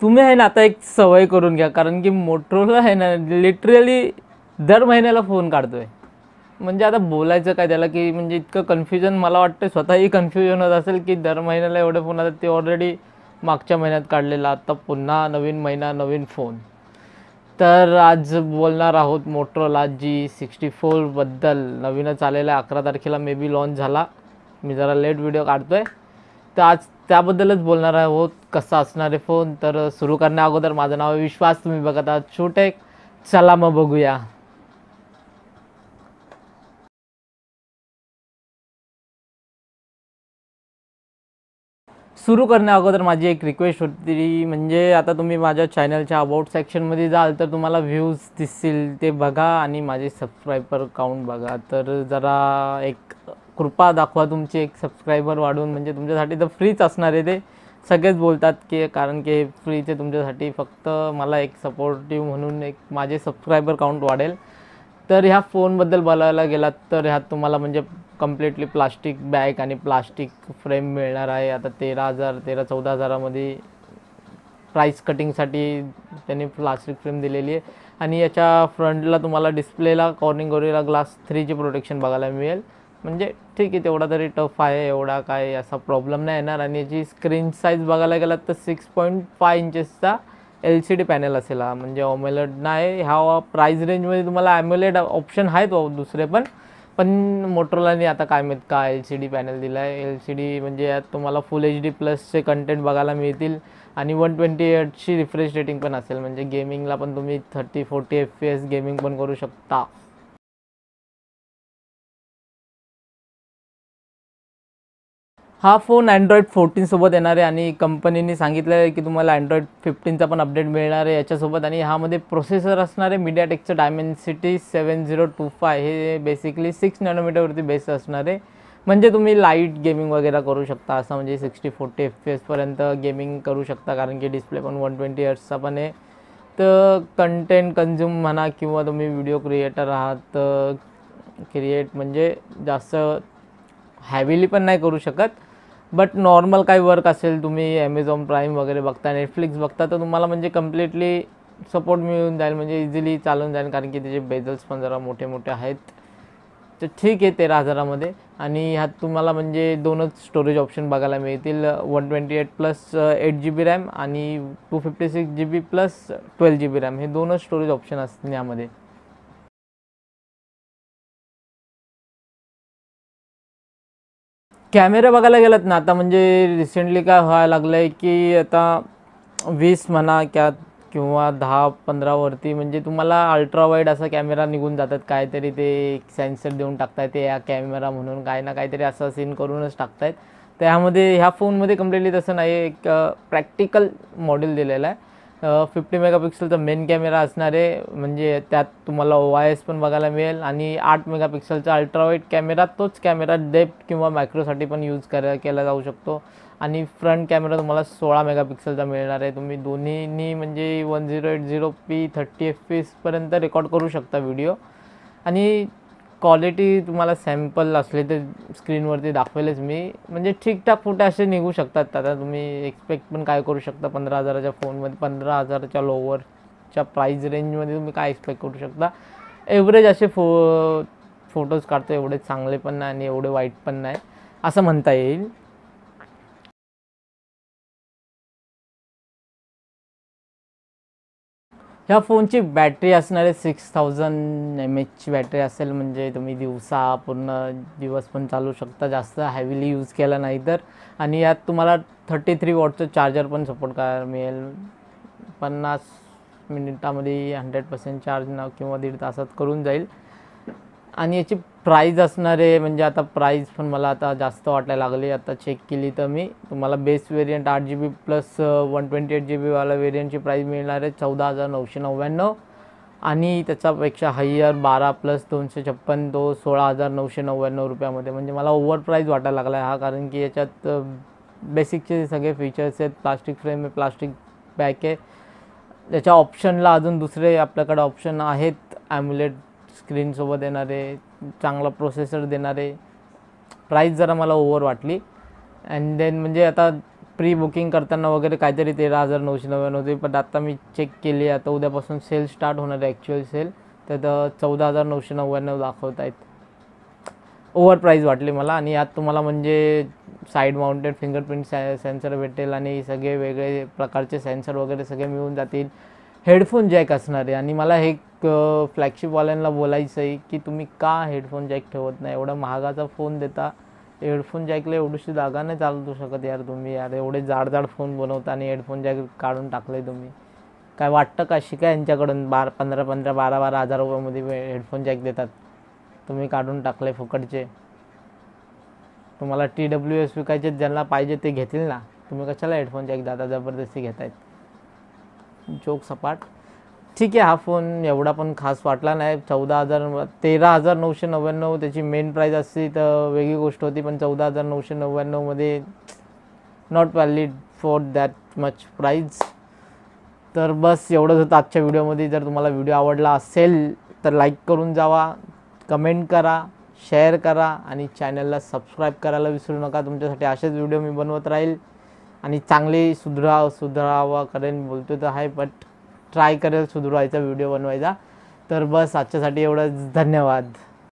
तुम्ही आहे ना आता एक सवय करून घ्या, कारण की मोटरोला आहे ना लिटरली दर महिन्याला फोन काढतोय. म्हणजे आता बोलायचं काय त्याला, की म्हणजे इतकं कन्फ्युजन मला वाटतं स्वतःही कन्फ्युजन होत असेल, की दर महिन्याला एवढे फोन आता ते ऑलरेडी मागच्या महिन्यात काढलेला, आता पुन्हा नवीन महिना नवीन फोन. तर आज बोलणार आहोत मोटरोला G64बद्दल. नवीनच आलेला आहे, 11 तारखेला मे बी लॉन्च झाला. मी जरा लेट व्हिडिओ काढतोय, तर आज त्याबद्दलच बोलणार आहोत, कसा असणार आहे फोन. तर सुरू करण्या अगोदर माझं नाव आहे विश्वास, तुम्ही बघत आहात शोटेक. चला मग बघूया. सुरू करण्या अगोदर माझी एक रिक्वेस्ट होती, म्हणजे आता तुम्ही माझ्या चॅनलच्या अबाउट सेक्शनमध्ये जाल तर तुम्हाला व्ह्यूज दिसतील, ते बघा आणि माझे सबस्क्रायबर काउंट बघा. तर जरा एक कृपा दाखवा तुमची, एक सबस्क्रायबर वाढवून. म्हणजे तुमच्यासाठी तर फ्रीच असणार आहे ते, सगळेच बोलतात की, कारण की फ्रीचे तुमच्यासाठी, फक्त मला एक सपोर्टिव्ह म्हणून एक माझे सबस्क्रायबर काउंट वाढेल. तर ह्या फोनबद्दल बोलायला गेलात तर ह्यात तुम्हाला म्हणजे कम्प्लिटली प्लास्टिक बॅग आणि प्लास्टिक फ्रेम मिळणार आहे. आता 13,000-14,000मध्ये प्राईस कटिंगसाठी त्यांनी प्लास्टिक फ्रेम दिलेली आहे. आणि याच्या फ्रंटला तुम्हाला डिस्प्लेला कॉर्निंग गोरिल्ला ग्लास 3ची प्रोटेक्शन बघायला मिळेल. म्हणजे ठीक आहे, तेवढा तरी टफ आहे, एवढा काय असा प्रॉब्लेम नाही येणार. आणि याची स्क्रीन साईज बघायला गेलात तर 6.5 इंचेसचा LCD पॅनल असेल हा, म्हणजे ऑमेलेड नाही. ह्या प्राईस रेंजमध्ये तुम्हाला ॲम्युलेड ऑप्शन आहेत दुसरे पण मोटरोलाने आता काय माहीत का LCD पॅनल दिला आहे. LCD म्हणजे यात तुम्हाला फुल HD प्लसचे कंटेंट बघायला मिळतील आणि 120Hzची रिफ्रेश रेटिंग पण असेल. म्हणजे गेमिंगला पण तुम्ही 30-40 FPS गेमिंग पण करू शकता. हा फोन Android 14 सोबत येणार आहे आणि कंपनीने सांगितलं आहे की तुम्हाला Android 15चा पण अपडेट मिळणार आहे याच्यासोबत. आणि ह्यामध्ये प्रोसेसर असणार आहे MediaTekचं Dimensity 7025. हे बेसिकली 6 नॅनोमीटरवरती बेस असणार आहे. म्हणजे तुम्ही लाईट गेमिंग वगैरे करू शकता, असं म्हणजे 60-40 FPS गेमिंग करू शकता, कारण की डिस्प्ले पण 120Hzचा पण आहे. तर कंटेंट कन्झ्युम म्हणा किंवा तुम्ही व्हिडिओ क्रिएटर आहात, क्रिएट म्हणजे जास्त हॅवीली पण नाही करू शकत, बट नॉर्मल काही वर्क असेल, तुम्ही ॲमेझॉन प्राईम वगैरे बघता, नेटफ्लिक्स बघता, तर तुम्हाला म्हणजे कम्प्लिटली सपोर्ट मिळून जाईल, म्हणजे इझिली चालून जाईल. कारण की त्याचे बेझल्स पण जरा मोठे मोठे आहेत. तर ठीक आहे 13,000मध्ये. आणि ह्यात तुम्हाला म्हणजे दोनच स्टोरेज ऑप्शन बघायला मिळतील, 128 प्लस 8GB रॅम आणि 256GB प्लस 12GB रॅम. हे दोनच स्टोरेज ऑप्शन असतील यामध्ये. कॅमेरा बघायला गेलात ना, आता म्हणजे रिसेंटली काय व्हायला लागलं आहे की आता 20 म्हणा किंवा 10-15वरती म्हणजे तुम्हाला अल्ट्रा वाईड असा कॅमेरा निघून जातात. काहीतरी ते सेन्सर देऊन टाकतायत, ते या कॅमेरा म्हणून काय ना काहीतरी असं सीन करूनच टाकतायत. त्यामध्ये ह्या फोनमध्ये कम्प्लिटली तसं नाही, एक प्रॅक्टिकल मॉडेल दिलेलं आहे. 50 मेगापिक्सलचा मेन कॅमेरा असणार आहे, म्हणजे त्यात तुम्हाला OIS पण बघायला मिळेल. आणि 8 मेगापिक्सलचा अल्ट्रा वाईड कॅमेरा, तोच कॅमेरा डेप्थ किंवा मॅक्रोसाठी पण यूज केला जाऊ शकतो. आणि फ्रंट कॅमेरा तुम्हाला 16 मेगापिक्सलचा मिळणार आहे. तुम्ही दोन्हीनी म्हणजे 1080p 30 FPS रेकॉर्ड करू शकता व्हिडिओ. आणि क्वालिटी तुम्हाला सॅम्पल असले तर स्क्रीनवरती दाखवेलच मी, म्हणजे ठीकठाक फोटो असे निघू शकतात. आता तुम्ही एक्सपेक्ट पण काय करू शकता 15,000च्या फोनमध्ये, 15,000च्या लोवरच्या प्राईज रेंजमध्ये तुम्ही काय एक्सपेक्ट करू शकता. एव्हरेज असे फोटोज काढतो, एवढे चांगले पण नाही आणि एवढे वाईट पण नाही, असं म्हणता येईल. ह्या फोनची बॅटरी असणार आहे 6000 mAhची बॅटरी असेल, म्हणजे तुम्ही पूर्ण दिवस पण चालू शकता, जास्त हॅवीली यूज केला नाही तर. आणि यात तुम्हाला 33 वॉटचं चार्जर पण सपोर्ट करायला मिळेल. 50 मिनिटामध्ये 100% चार्ज किंवा 1.5 तासात करून जाईल. आणि याची प्राईज असणार आहे, म्हणजे आता प्राईज पण मला आता जास्त वाटायला लागली. आता चेक केली तर मी तुम्हाला बेस वेरियंट 8GB प्लस 128GBवाला वेरियंटची प्राईज मिळणार आहे 14,999. आणि त्याच्यापेक्षा हायर 12 प्लस 256 तो 16,999 रुपयामध्ये. म्हणजे मला ओव्हर प्राईज वाटायला लागला आहे हा, कारण की याच्यात बेसिकचे सगळे फीचर्स आहेत. प्लास्टिक फ्रेम आहे, प्लास्टिक बॅक आहे. त्याच्या ऑप्शनला अजून दुसरे आपल्याकडे ऑप्शन आहेत, ॲम्युलेट स्क्रीनसोबत येणारे, चांगला प्रोसेसर देणारे. प्राईस जरा मला ओव्हर वाटली. अँड देन म्हणजे आता प्री बुकिंग करताना वगैरे काहीतरी 13,999 होते, पण आता मी चेक केली, आता उद्यापासून सेल स्टार्ट होणार आहे, ॲक्च्युअल सेल, तर 14,999 दाखवत आहेत. ओव्हर प्राईज वाटली मला. आणि यात तुम्हाला म्हणजे साईड माउंटेड फिंगरप्रिंट सेन्सर भेटेल आणि सगळे वेगळे प्रकारचे सेन्सर वगैरे सगळे मिळून जातील. हेडफोन जॅक असणार आहे. आणि मला हे फ्लॅगशिपवाल्यांना बोलायचं आहे की तुम्ही का हेडफोन जॅक ठेवत नाही, एवढा महागाचा फोन देता, हेडफोन जॅकला एवढीशी जागा नाही चालवू शकत यार तुम्ही, यार एवढे जाड फोन बनवता आणि हेडफोन जॅक काढून टाकले तुम्ही. काय वाटतं का शिका यांच्याकडून? 12 हजार रुपयामध्ये हेडफोन जॅक देतात, तुम्ही काढून टाकले फुकटचे. तुम्हाला TWS विकायचे, ज्यांना पाहिजे ते घेतील ना, तुम्ही कशाला हेडफोन जॅक दादा जबरदस्ती घेतायत? जोक सपाट. ठीक आहे, हा फोन एवढा पण खास वाटला नाही. 13,999 त्याची मेन प्राईज असती तर वेगळी गोष्ट होती, पण 14,999मध्ये not valid for that much price. तर बस एवढंच होतं आजच्या व्हिडिओमध्ये. जर तुम्हाला व्हिडिओ आवडला असेल तर लाईक करून जावा, कमेंट करा, शेअर करा आणि चॅनलला सबस्क्राईब करायला विसरू नका. तुमच्यासाठी असेच व्हिडिओ मी बनवत राहील आणि चांगले सुधारावा करेन, बोलतो तर आहे बट ट्राय करेल सुधारायचा व्हिडिओ बनवायचा. तर बस आजच्यासाठी एवढंच. धन्यवाद.